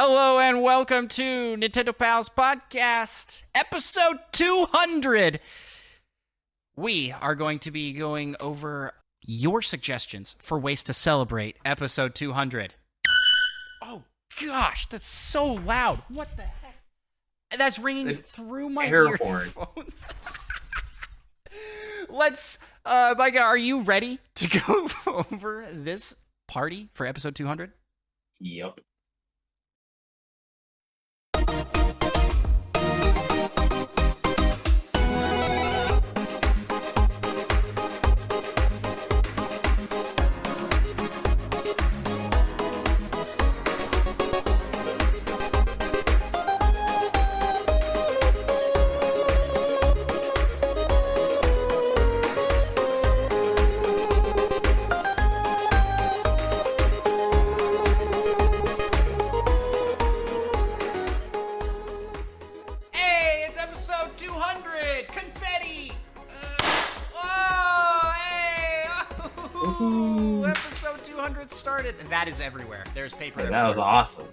Hello and welcome to Nintendo Pals Podcast, episode 200. We are going to be going over your suggestions for ways to celebrate episode 200. Oh gosh, that's so loud. What the heck? That's ringing through my earphones. Micah, are you ready to go over this party for episode 200? Yep. Episode 200 started. That is everywhere. There's paper everywhere. That was awesome.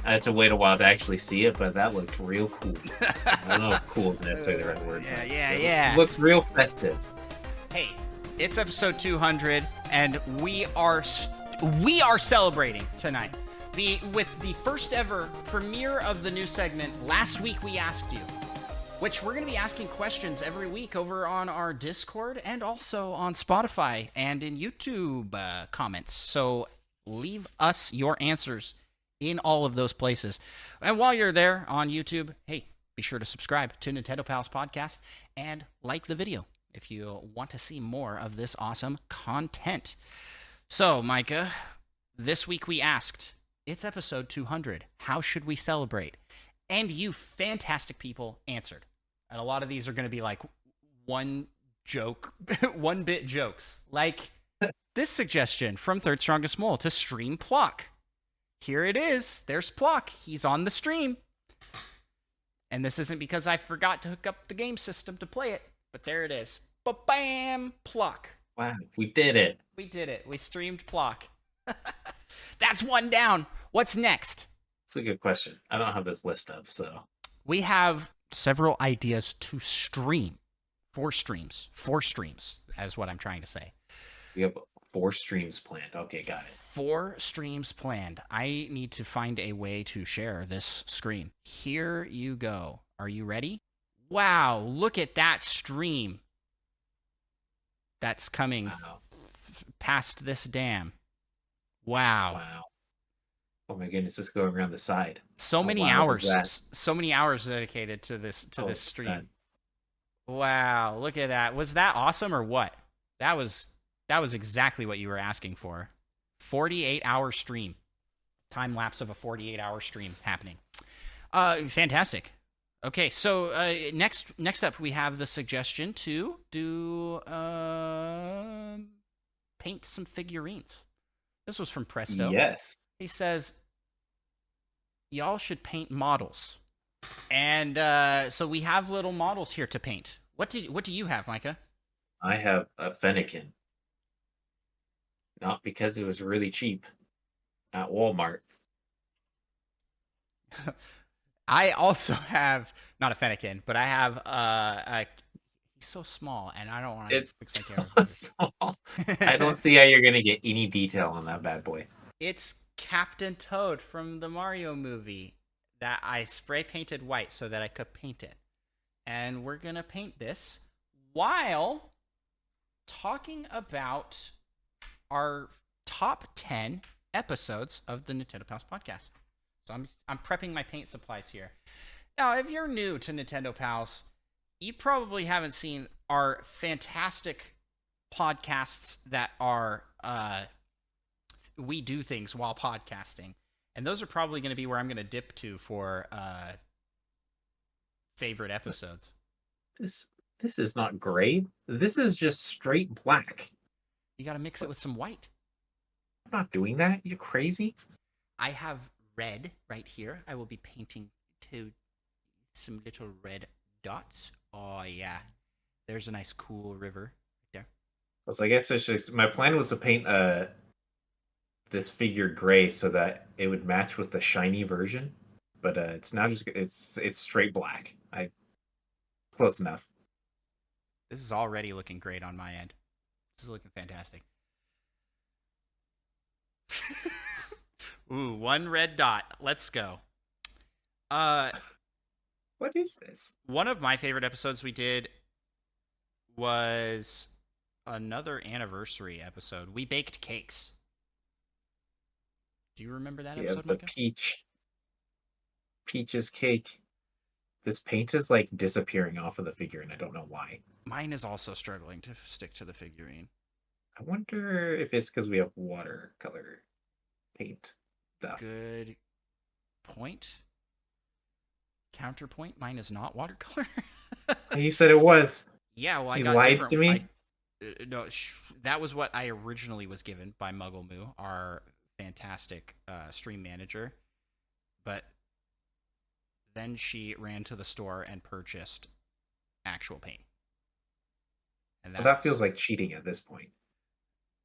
I had to wait a while to actually see it, but that looked real cool. I don't know if cool is necessarily the right word. Yeah. It looked real festive. Hey, it's episode 200, and we are celebrating tonight. With the first ever premiere of the new segment, Last Week We Asked You, which we're going to be asking questions every week over on our Discord and also on Spotify and in YouTube comments. So leave us your answers in all of those places. And while you're there on YouTube, hey, be sure to subscribe to Nintendo Pals Podcast and like the video if you want to see more of this awesome content. So, Micah, this week we asked, it's episode 200. How should we celebrate? And you fantastic people answered. And a lot of these are going to be like one bit jokes. Like this suggestion from Third Strongest Mole to stream Plock. Here it is. There's Plock. He's on the stream. And this isn't because I forgot to hook up the game system to play it, but there it is. Ba-bam! Plock. Wow, we did it. We did it. We streamed Plock. That's one down. What's next? That's a good question. I don't have this list up, so. We have several ideas to stream. Four streams, as what I'm trying to say. We have 4 streams planned. Okay, got it. 4 streams planned. I need to find a way to share this screen. Here you go. Are you ready? Wow, look at that stream. That's coming past this dam. Wow. Oh my goodness, it's going around the side. So many hours dedicated to this stream. Sad. Wow, look at that. Was that awesome or what? That was exactly what you were asking for. 48-hour stream. Time lapse of a 48-hour stream happening. Fantastic. Okay, so next up we have the suggestion to do paint some figurines. This was from Presto. Yes. He says, y'all should paint models. And so we have little models here to paint. What do you have, Micah? I have a Fennekin. Not because it was really cheap at Walmart. I also have, not a Fennekin, but I have he's so small, and I don't want to fix my camera. Small. I don't see how you're going to get any detail on that bad boy. It's Captain Toad from the Mario movie that I spray painted white so that I could paint it. And we're going to paint this while talking about our top 10 episodes of the Nintendo Pals Podcast. So I'm prepping my paint supplies here. Now, if you're new to Nintendo Pals, you probably haven't seen our fantastic podcasts that are we do things while podcasting. And those are probably going to be where I'm going to dip to for favorite episodes. This is not gray. This is just straight black. You got to mix it with some white. I'm not doing that. You're crazy. I have red right here. I will be painting to some little red dots. Oh, yeah. There's a nice cool river right there. So I guess it's just my plan was to paint this figure gray so that it would match with the shiny version, but it's now just it's straight black. I close enough. This is already looking great on my end. This is looking fantastic. Ooh, one red dot. Let's go. What is this? One of my favorite episodes we did was another anniversary episode. We baked cakes. Do you remember that episode, The Micah? peaches cake. This paint is like disappearing off of the figure, and I don't know why. Mine is also struggling to stick to the figurine. I wonder if it's because we have watercolor paint stuff. Good point. Counterpoint. Mine is not watercolor. You said it was. Yeah, well, I You got lied different. to me? No, that was what I originally was given by Muggle Moo, our fantastic stream manager. But then she ran to the store and purchased actual paint. And Well, that feels like cheating at this point.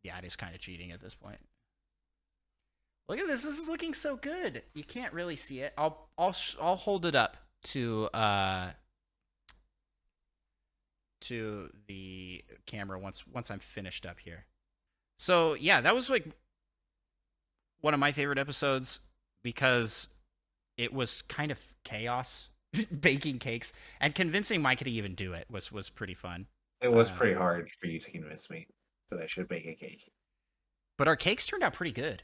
Yeah, it is kind of cheating at this point. Look at this. This is looking so good. You can't really see it. I'll hold it up to the camera once I'm finished up here. So, yeah, that was like one of my favorite episodes because it was kind of chaos baking cakes, and convincing Micah to even do it was pretty fun. It was pretty hard for you to convince me that I should bake a cake. But our cakes turned out pretty good.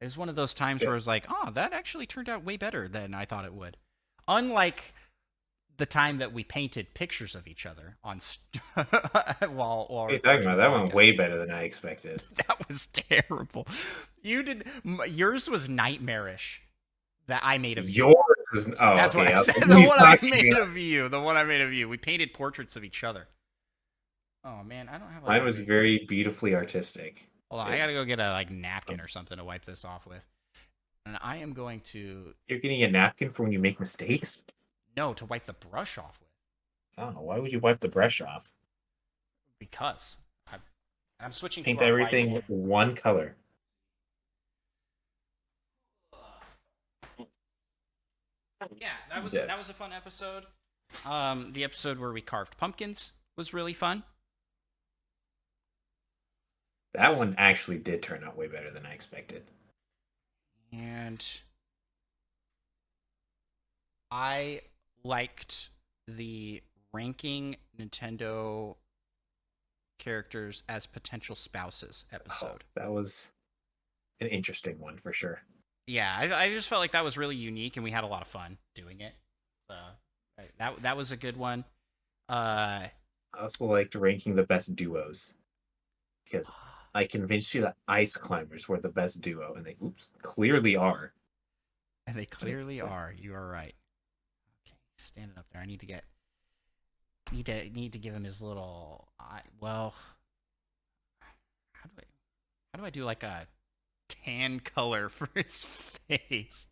It was one of those times where I was like, oh, that actually turned out way better than I thought it would. Unlike the time that we painted pictures of each other on while what are you talking about? That went way better than I expected. That was terrible. Yours was nightmarish. That I made of you. Yours was That's okay. what I said. The one I made of you. The one I made of you. We painted portraits of each other. Oh man, I don't have. Mine was very beautifully artistic. Hold on, I gotta go get a napkin or something to wipe this off with. And I am going to. You're getting a napkin for when you make mistakes? No, to wipe the brush off with. Oh, why would you wipe the brush off? Because I'm switching. Paint to everything with one color. Yeah, that was a fun episode. The episode where we carved pumpkins was really fun. That one actually did turn out way better than I expected. And I liked the ranking Nintendo characters as potential spouses episode. That was an interesting one for sure. Yeah, I just felt like that was really unique, and we had a lot of fun doing it. That was a good one. I also liked ranking the best duos because I convinced you that Ice Climbers were the best duo, and they clearly are. And they clearly are. You are right. Okay, standing up there. I need to get. Need to give him his little. Well, how do I do like a tan color for his face?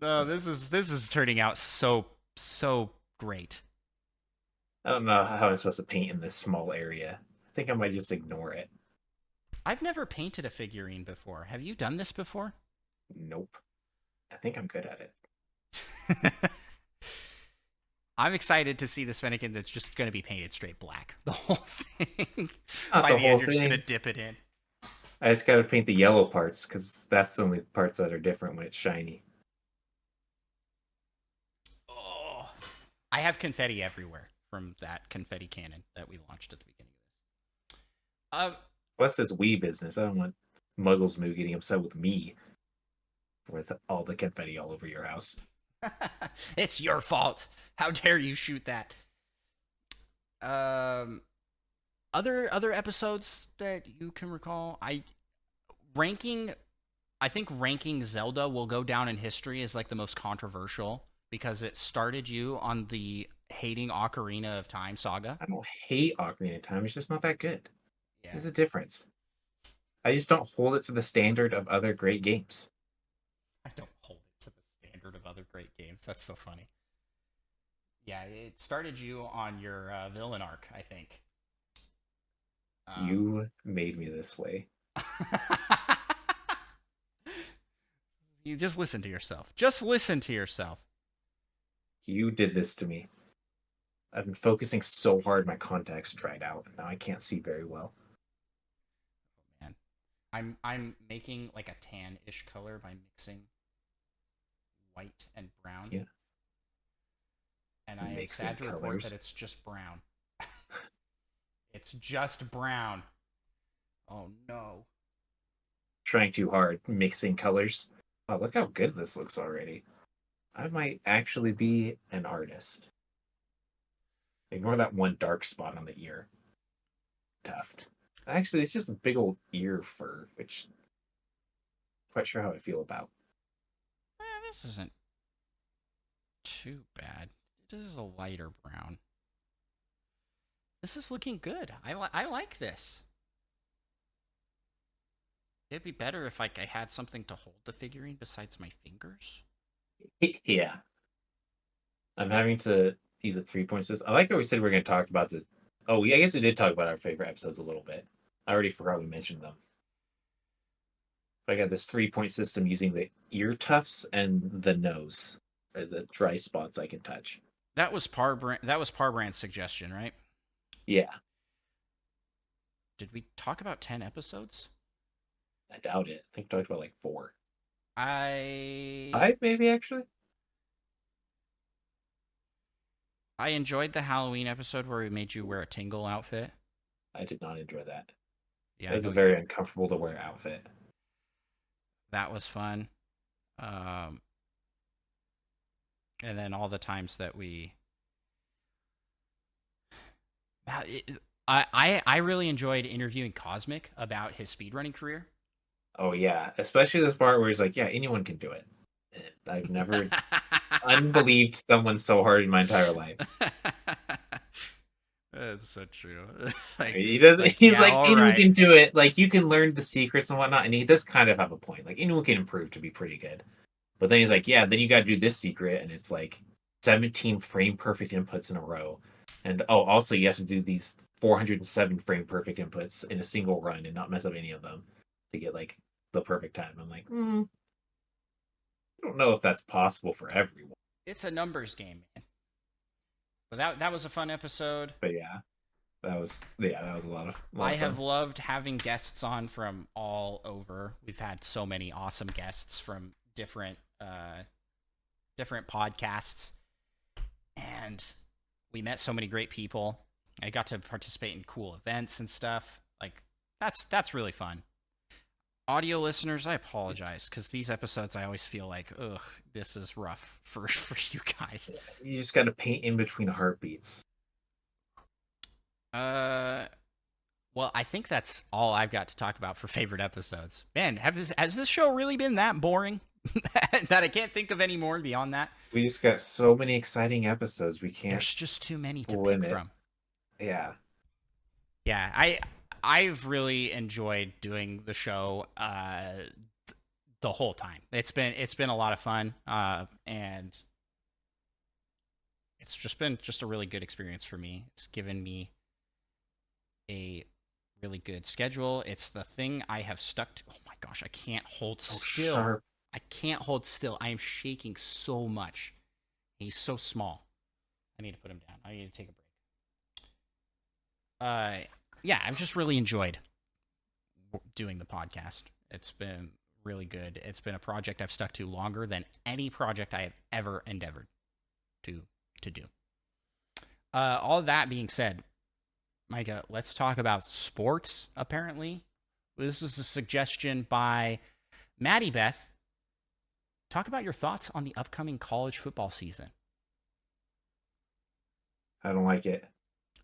No, this is turning out so great. I don't know how I'm supposed to paint in this small area. I think I might just ignore it. I've never painted a figurine before. Have you done this before? Nope. I think I'm good at it. I'm excited to see this Fennekin that's just going to be painted straight black. The whole thing. Not By the the whole end, you're just thing. going to dip it in. I just gotta paint the yellow parts because that's the only parts that are different when it's shiny. Oh, I have confetti everywhere from that confetti cannon that we launched at the beginning of this. What's this Wii business? I don't want Muggles Moo getting upset with me with all the confetti all over your house. It's your fault. How dare you shoot that? Other episodes that you can recall? I think ranking Zelda will go down in history as like the most controversial because it started you on the hating Ocarina of Time saga. I don't hate Ocarina of Time. It's just not that good. Yeah. There's a difference. I just don't hold it to the standard of other great games. I don't hold it to the standard of other great games. That's so funny. Yeah, it started you on your villain arc, I think. You made me this way. You just listen to yourself. Just listen to yourself. You did this to me. I've been focusing so hard, my contacts dried out, and now I can't see very well. Man, I'm making like a tan-ish color by mixing white and brown. Yeah. And I am Mixing sad to report colors. that it's just brown. It's just brown. Oh no. Trying too hard, mixing colors. Oh, look how good this looks already. I might actually be an artist. Ignore that one dark spot on the ear tuft. Actually, it's just a big old ear fur, which I'm quite sure how I feel about. This isn't too bad. This is a lighter brown. This is looking good. I like this. It'd be better if like I had something to hold the figurine besides my fingers. Yeah. I'm having to use a 3-point system. I like how we said we are going to talk about this. Oh, yeah, I guess we did talk about our favorite episodes a little bit. I already forgot we mentioned them. I got this 3-point system using the ear tufts and the nose, or the dry spots I can touch. That was Parbrand's suggestion, right? Yeah. Did we talk about 10 episodes? I doubt it. I think we talked about like 4. 5 maybe, actually? I enjoyed the Halloween episode where we made you wear a Tingle outfit. I did not enjoy that. Yeah, it was a very uncomfortable to wear outfit. That was fun. And then all the times that we... I really enjoyed interviewing Cosmic about his speedrunning career. Oh, yeah. Especially this part where he's like, yeah, anyone can do it. I've never unbelieved someone so hard in my entire life. That's so true. Like, he does. Like, he's yeah, like, anyone right. can do it. Like, you can learn the secrets and whatnot. And he does kind of have a point. Like, anyone can improve to be pretty good. But then he's like, yeah, then you got to do this secret. And it's like 17 frame perfect inputs in a row. And also you have to do these 407 frame perfect inputs in a single run and not mess up any of them to get like the perfect time. I'm like, I don't know if that's possible for everyone. It's a numbers game, man. But that was a fun episode. But yeah, that was a lot of fun. I have loved having guests on from all over. We've had so many awesome guests from different podcasts, and we met so many great people. I got to participate in cool events and stuff. Like that's really fun. Audio listeners, I apologize because these episodes I always feel like, ugh, this is rough for you guys. You just got to paint in between heartbeats. Well, I think that's all I've got to talk about for favorite episodes. Man, has this show really been that boring that I can't think of any more beyond that? We just got so many exciting episodes. We can't. There's just too many to pick from. Yeah. Yeah, I've really enjoyed doing the show the whole time. It's been a lot of fun, and it's just been a really good experience for me. It's given me a really good schedule. It's the thing I have stuck to. Oh my gosh, I can't hold still. Sharp. I can't hold still. I am shaking so much. He's so small. I need to put him down. I need to take a break. Yeah, I've just really enjoyed doing the podcast. It's been really good. It's been a project I've stuck to longer than any project I have ever endeavored to do. All that being said, Micah, let's talk about sports, apparently. This was a suggestion by Maddie Beth. Talk about your thoughts on the upcoming college football season. I don't like it.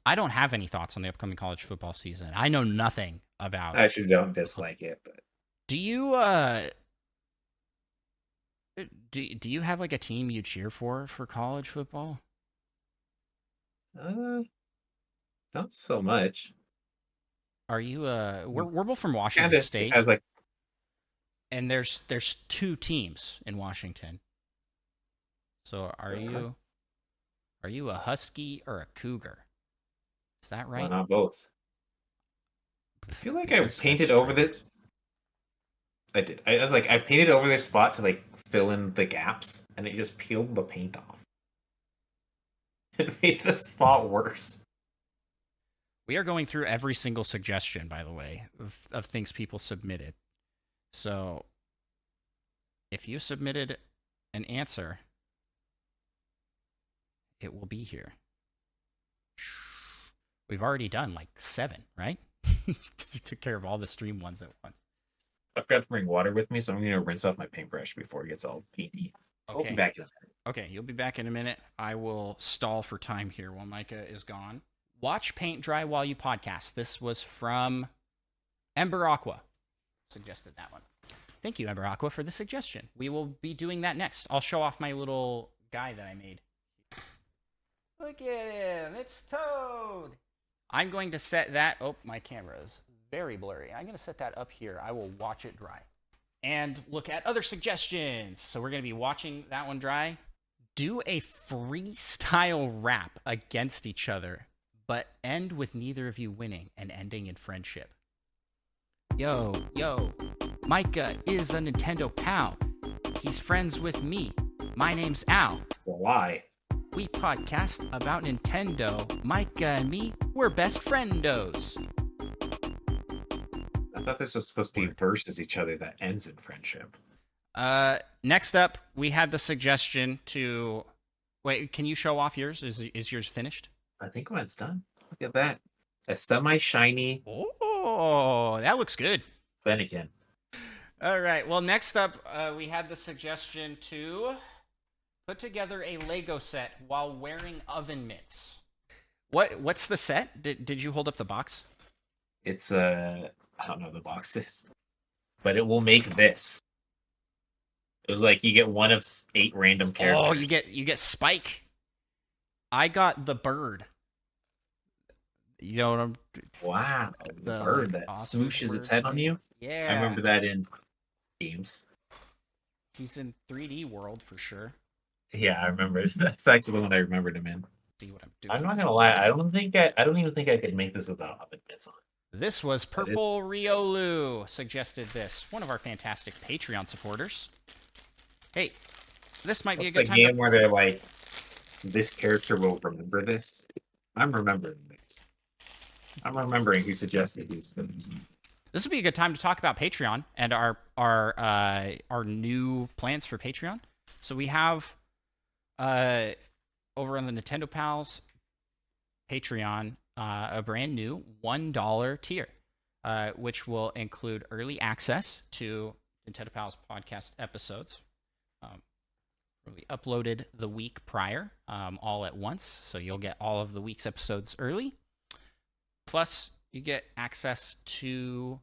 I don't have any thoughts on the upcoming college football season. I know nothing about it. I actually don't dislike it, but do you do you have like a team you cheer for college football? not so much. Are you we're both from Washington State. As like, and there's 2 teams in Washington. So are you a Husky or a Cougar? Is that right? Well, not both. I feel like I painted over this. I did. I was like, I painted over this spot to like fill in the gaps, and it just peeled the paint off. It made the spot worse. We are going through every single suggestion, by the way, of things people submitted. So, if you submitted an answer, it will be here. We've already done like 7, right? You took care of all the stream ones at once. I forgot to bring water with me, so I'm going to rinse off my paintbrush before it gets all painty. So Okay. I'll be back in a minute. Okay, you'll be back in a minute. I will stall for time here while Micah is gone. Watch paint dry while you podcast. This was from Ember Aqua. Suggested that one. Thank you, Ember Aqua, for the suggestion. We will be doing that next. I'll show off my little guy that I made. Look at him. It's Toad. I'm going to set that. Oh, my camera is very blurry. I'm going to set that up here. I will watch it dry and look at other suggestions. So we're going to be watching that one dry. Do a freestyle rap against each other, but end with neither of you winning and ending in friendship. Yo, Micah is a Nintendo pal. He's friends with me. My name's Al. Why? We podcast about Nintendo. Micah and me, we're best friendos. I thought this was supposed to be versus each other that ends in friendship. Next up, we had the suggestion to... Wait, can you show off yours? Is yours finished? I think mine's done. Look at that. A semi-shiny Oh, that looks good. Fennekin. All right. Well, next up, we had the suggestion to put together a Lego set while wearing oven mitts. What's the set? Did you hold up the box? It's I don't know what the box is, but it will make this. It's like you get one of 8 random characters. Oh, you get Spike. I got the bird. You know what I'm... Wow, the bird that awesome smooshes bird its head on you. Yeah. I remember that in games. He's in 3D World for sure. Yeah, I remember it. That's actually the one I remembered him in. See what I'm doing. I'm not gonna lie. I don't even think I could make this without oven mitts on. This was Purple Riolu suggested this. One of our fantastic Patreon supporters. Hey, this might be a good time. It's a game where they're like, this character will remember this. I'm remembering this. I'm remembering who suggested these things. This would be a good time to talk about Patreon and our new plans for Patreon. So we have over on the Nintendo Pals Patreon a brand new $1 tier, which will include early access to Nintendo Pals podcast episodes. We uploaded the week prior, all at once, so you'll get all of the week's episodes early. Plus, you get access to,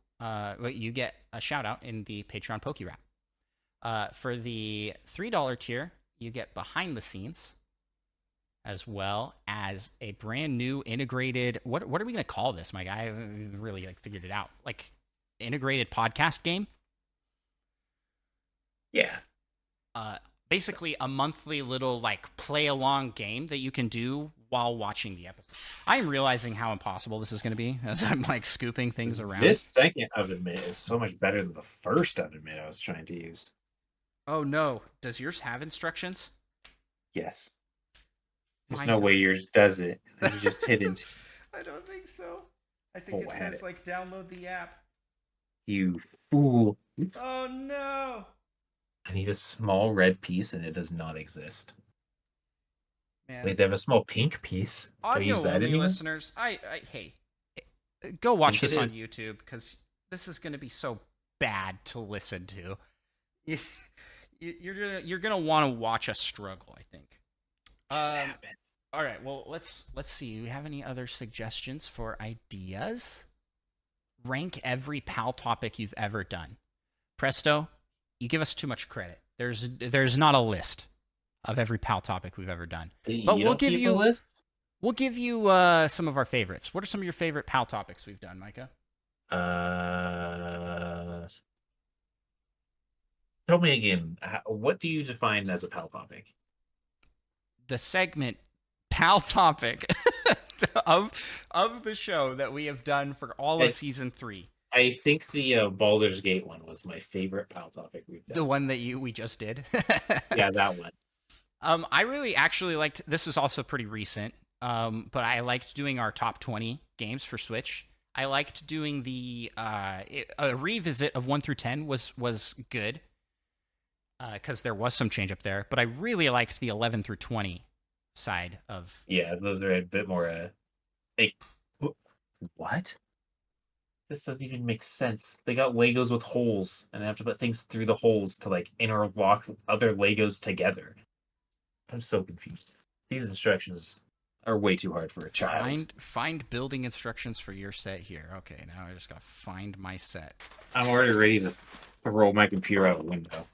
you get a shout out in the Patreon Poke Rap. For the $3 tier, you get behind the scenes, as well as a brand new integrated. What are we gonna call this, Mike? I haven't really figured it out. Like integrated podcast game. Yeah. Basically a monthly little play along game that you can do while watching the episode. I'm realizing how impossible this is going to be as I'm scooping things around. This second oven mitt is so much better than the first oven mitt I was trying to use. Oh no! Does yours have instructions? Yes. There's Mine no does. way yours does it. It's just hidden. I don't think so. I think Oh, it I had says download the app. You fool. Oops. Oh no! I need a small red piece and it does not exist. Man. Wait, they have a small pink piece. Do I Audio use that only anywhere? listeners, hey, go watch Think this it on is. YouTube because this is going to be so bad to listen to. You're gonna want to watch us struggle, I think. Just happen. All right, well let's see. Do we have any other suggestions for ideas? Rank every PAL topic you've ever done. Presto, you give us too much credit. There's not a list of every PAL topic we've ever done. But You we'll don't give keep a you list? We'll give you some of our favorites. What are some of your favorite PAL topics we've done, Micah? Tell me again. What do you define as a PAL topic? The segment PAL topic of the show that we have done for all of Yes. season 3. I think the Baldur's Gate one was my favorite pal topic we've The done. one that we just did. Yeah, that one. I really actually liked. This is also pretty recent. But I liked doing our top 20 games for Switch. I liked doing the a revisit of 1 through 10 was good because there was some change up there. But I really liked the 11 through 20 side of. Yeah, those are a bit more. Like, what? This doesn't even make sense. They got Legos with holes, and they have to put things through the holes to like interlock other Legos together. I'm so confused. These instructions are way too hard for a child. Find building instructions for your set here. Okay, now I just gotta find my set. I'm already ready to throw my computer out a window.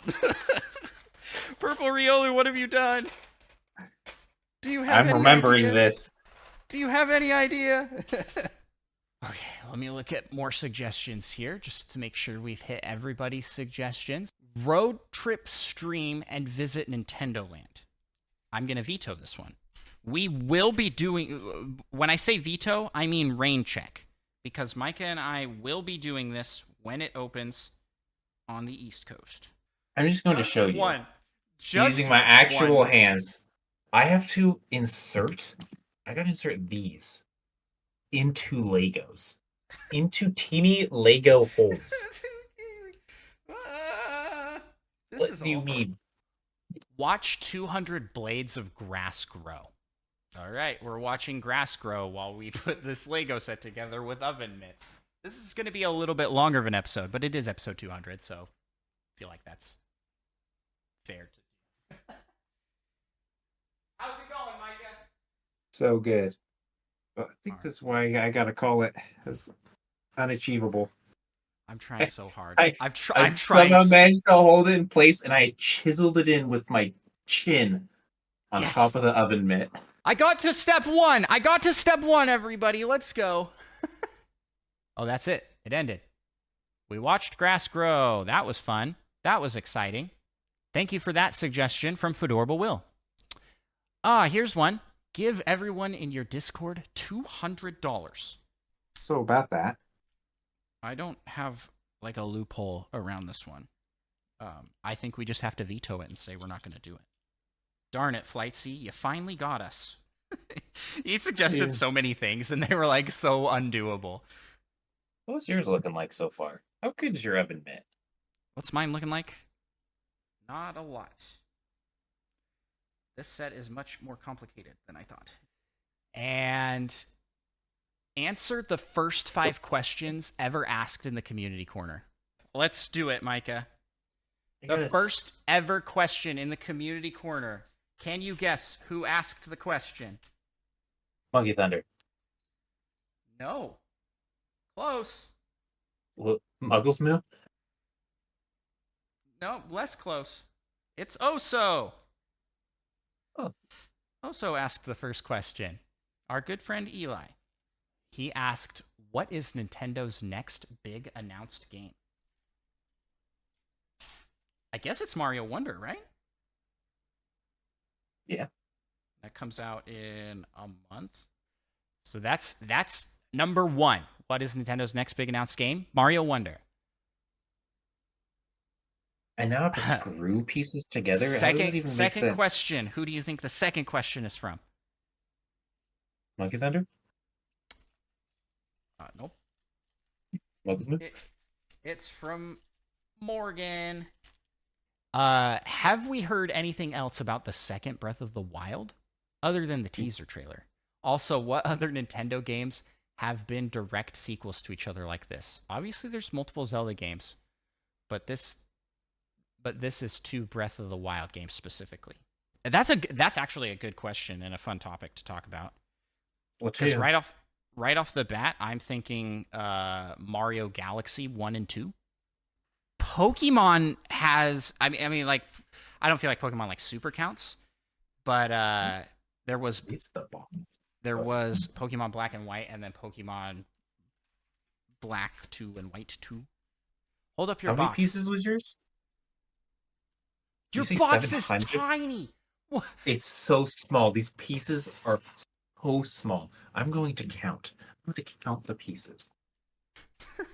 Purple Riolu, what have you done? Do you have I'm any remembering idea? this. Do you have any idea? Okay, let me look at more suggestions here just to make sure we've hit everybody's suggestions. Road trip stream and visit Nintendo Land. I'm going to veto this one. We will be doing, when I say veto, I mean rain check. Because Micah and I will be doing this when it opens on the East Coast. I'm just going to show you. Just using my actual one. hands. I have to insert. I gotta insert these into Legos. Into teeny Lego holes. What do you mean? Watch 200 blades of grass grow. All right, we're watching grass grow while we put this Lego set together with oven mitts. This is going to be a little bit longer of an episode, but it is episode 200, so I feel like that's fair. How's it going, Micah? So good. But I think that's why I gotta call it as unachievable. I'm trying so hard. I I'm trying. somehow managed to hold it in place, and I chiseled it in with my chin on top of the oven mitt. I got to step one. Everybody. Let's go. Oh, that's it. It ended. We watched grass grow. That was fun. That was exciting. Thank you for that suggestion from Fedorable Will. Here's one. Give everyone in your Discord $200. So about that. I don't have like a loophole around this one. I think we just have to veto it and say we're not going to do it. Darn it, Flightsy, you finally got us. He suggested so many things, and they were like so undoable. What's yours looking like so far? How good is your oven mitt? What's mine looking like? Not a lot. This set is much more complicated than I thought. And answer the first 5 questions ever asked in the community corner. Let's do it, Micah. The first ever question in the community corner. Can you guess who asked the question? Monkey Thunder. No. Close. What, Muggles Mill? No, less close. It's Oso. Oh. Oso asked the first question. Our good friend Eli. He asked, what is Nintendo's next big announced game? I guess it's Mario Wonder, right? Yeah. That comes out in a month. So that's number 1. What is Nintendo's next big announced game? Mario Wonder. I now have to screw pieces together. Second question. Who do you think the second question is from? Monkey Thunder? Nope. It's from Morgan. Have we heard anything else about the second Breath of the Wild other than the teaser trailer? Also, what other Nintendo games have been direct sequels to each other like this? Obviously, there's multiple Zelda games, but this is 2 Breath of the Wild games specifically. That's actually a good question and a fun topic to talk about. Because right off the bat, I'm thinking Mario Galaxy 1 and 2. Pokemon has, I mean, like, I don't feel like Pokemon like super counts, but there was Pokemon Black and White, and then Pokemon Black 2 and White 2. Hold up your box. How many pieces was yours? Your box is tiny. What? It's so small. These pieces are so small. I'm going to count. I'm going to count the pieces.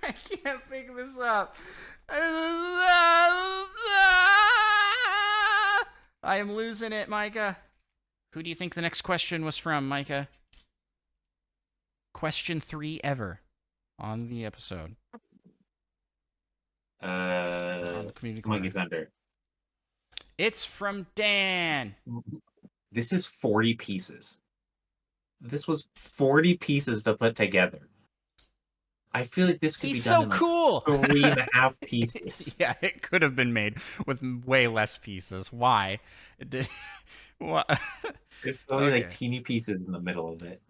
I can't pick this up. I am losing it, Micah. Who do you think the next question was from, Micah? Question 3 ever on the episode. On the community corner. Monkey Thunder. It's from Dan. This is 40 pieces. This was 40 pieces to put together. I feel like this could He's be done so in cool. 3.5 pieces. Yeah, it could have been made with way less pieces. Why? What? There's only like teeny pieces in the middle of it.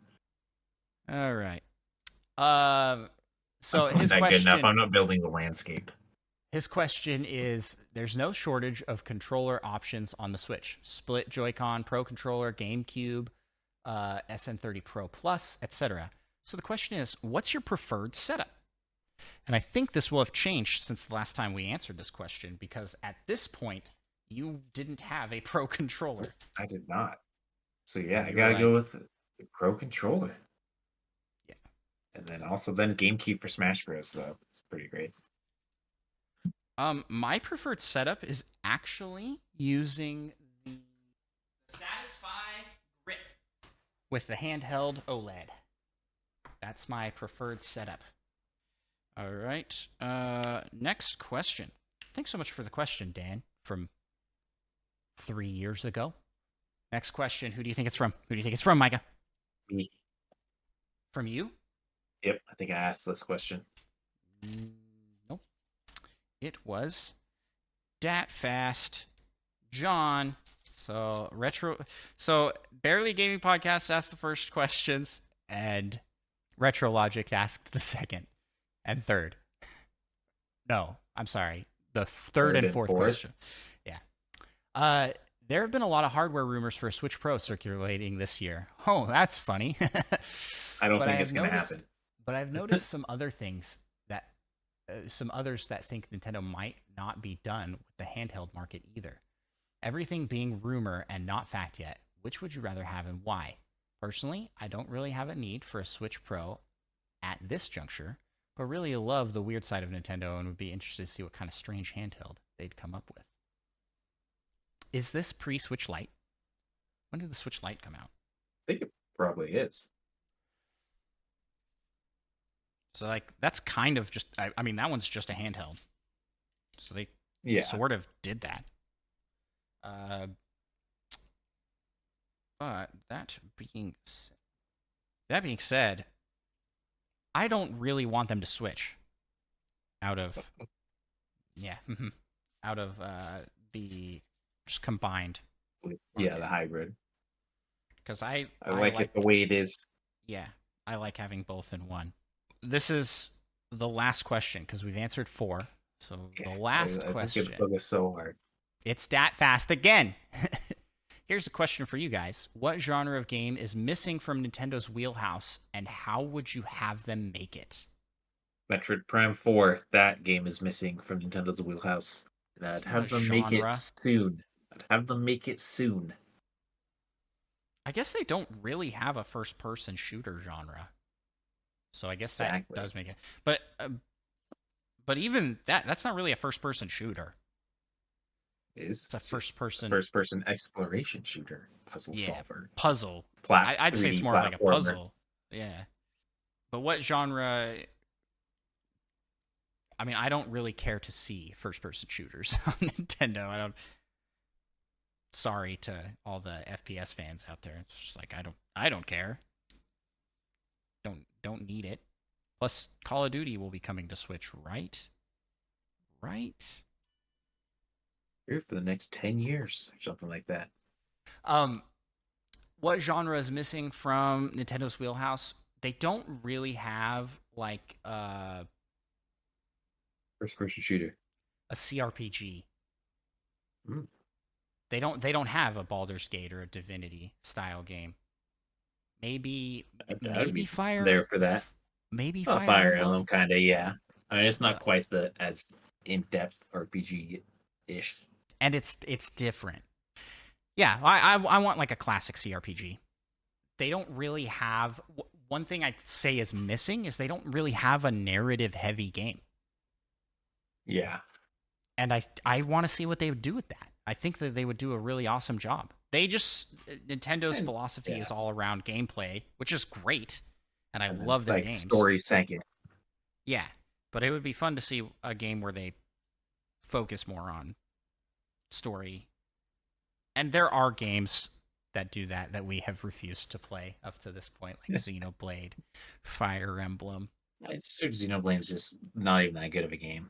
All right. So I'm his not question. good enough. I'm not building the landscape. His question is: there's no shortage of controller options on the Switch. Split Joy-Con, Pro Controller, GameCube, SN30 Pro Plus, etc. So the question is, what's your preferred setup? And I think this will have changed since the last time we answered this question, because at this point, you didn't have a Pro Controller. I did not. So yeah, I gotta go with the Pro Controller. Yeah. And then GameCube for Smash Bros. Though it's pretty great. My preferred setup is actually using the Satisfy Grip with the handheld OLED. That's my preferred setup. All right. Next question. Thanks so much for the question, Dan, from 3 years ago. Next question. Who do you think it's from? Who do you think it's from, Micah? Me. From you? Yep, I think I asked this question. Nope. It was DatFast John. So Barely Gaming Podcast asked the first questions, and Retro Logic asked the second and third. No, I'm sorry. The third and fourth question. Yeah. There have been a lot of hardware rumors for a Switch Pro circulating this year. Oh, that's funny. I don't think it's going to happen. But I've noticed some other things that some others that think Nintendo might not be done with the handheld market either. Everything being rumor and not fact yet. Which would you rather have and why? Personally, I don't really have a need for a Switch Pro at this juncture, but really love the weird side of Nintendo and would be interested to see what kind of strange handheld they'd come up with. Is this pre-Switch Lite? When did the Switch Lite come out? I think it probably is. So, that's kind of just... I mean, that one's just a handheld. So they sort of did that. But that being said, I don't really want them to switch out of the just combined. Yeah, the hybrid. Because I like it the way it is. Yeah, I like having both in one. This is the last question because we've answered 4. So the last question. I think it's so hard. It's that fast again. Here's a question for you guys. What genre of game is missing from Nintendo's wheelhouse, and how would you have them make it? Metroid Prime 4, that game is missing from Nintendo's wheelhouse. And I'd have them make it soon. I guess they don't really have a first-person shooter genre. So I guess that does make it. But even that's not really a first-person shooter. It's a first-person exploration shooter, puzzle solver. Puzzle. I'd say it's more like a puzzle. Yeah. But what genre? I mean, I don't really care to see first-person shooters on Nintendo. Sorry to all the FPS fans out there. It's just like I don't care. Don't need it. Plus, Call of Duty will be coming to Switch, right? Right? Here for the next 10 years or something like that. What genre is missing from Nintendo's wheelhouse? They don't really have like first-person shooter, a CRPG. Mm. They don't have a Baldur's Gate or a Divinity style game. Maybe Fire there for that. Maybe Fire Emblem, kind of, yeah. I mean, it's not quite as in-depth RPG-ish. And it's different. Yeah, I want like a classic CRPG. They don't really have one thing I'd say is missing is they don't really have a narrative-heavy game. Yeah. And I want to see what they would do with that. I think that they would do a really awesome job. Nintendo's philosophy is all around gameplay, which is great, and I love their games. Story second. Yeah, but it would be fun to see a game where they focus more on story. And there are games that do that we have refused to play up to this point, like Xenoblade, Fire Emblem. Xenoblade's just not even that good of a game.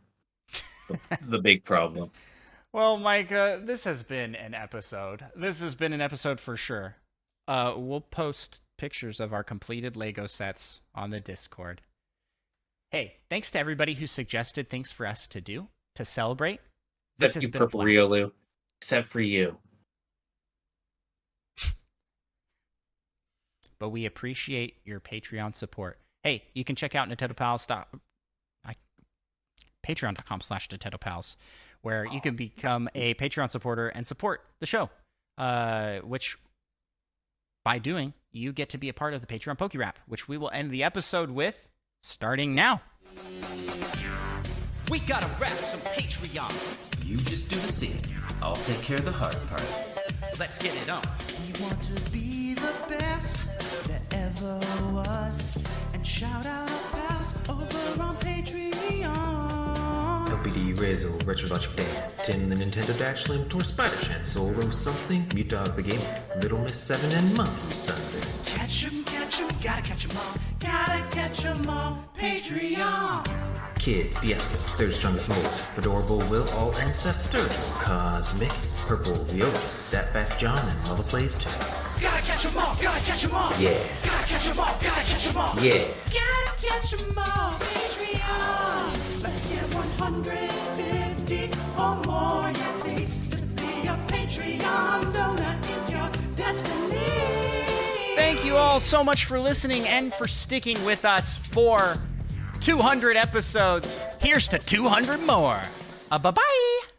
It's the big problem. Well, Micah, this has been an episode. This has been an episode for sure. We'll post pictures of our completed Lego sets on the Discord. Hey, thanks to everybody who suggested things for us to do, to celebrate. This has been Purple Riolu. Except for you. But we appreciate your Patreon support. Hey, you can check out patreon.com/NintendoPals, where you can become a Patreon supporter and support the show, which by doing, you get to be a part of the Patreon Poke Rap, which we will end the episode with starting now. We gotta rap some Patreon. You just do the singing. I'll take care of the hard part. Let's get it on. We want to be the best that ever was. And shout out our pals over on Patreon. LPD Rizzo, Retrologic Dan, Tim the Nintendo Dash Slim, Tor Spider Chan, Solo something, Mute Dog the Gamer, Little Miss 7 and Monkey Thunder. Catch 'em, gotta catch 'em all. Gotta catch 'em all. Patreon. Kid, Fiasco, Third Strongest Mold, Fedorable Will All and Seth Sturgill, Cosmic, Purple Viola, That Fast John, and Mother Plays 2. Gotta catch 'em all. Gotta catch 'em all. Yeah. Gotta catch 'em all. Gotta catch 'em all. Yeah. Gotta catch 'em all. Patreon. Let's get 150 or more. Yeah, please. To be a Patreon donor is your destiny. Thank you all so much for listening and for sticking with us for 200 episodes. Here's to 200 more. Bye-bye.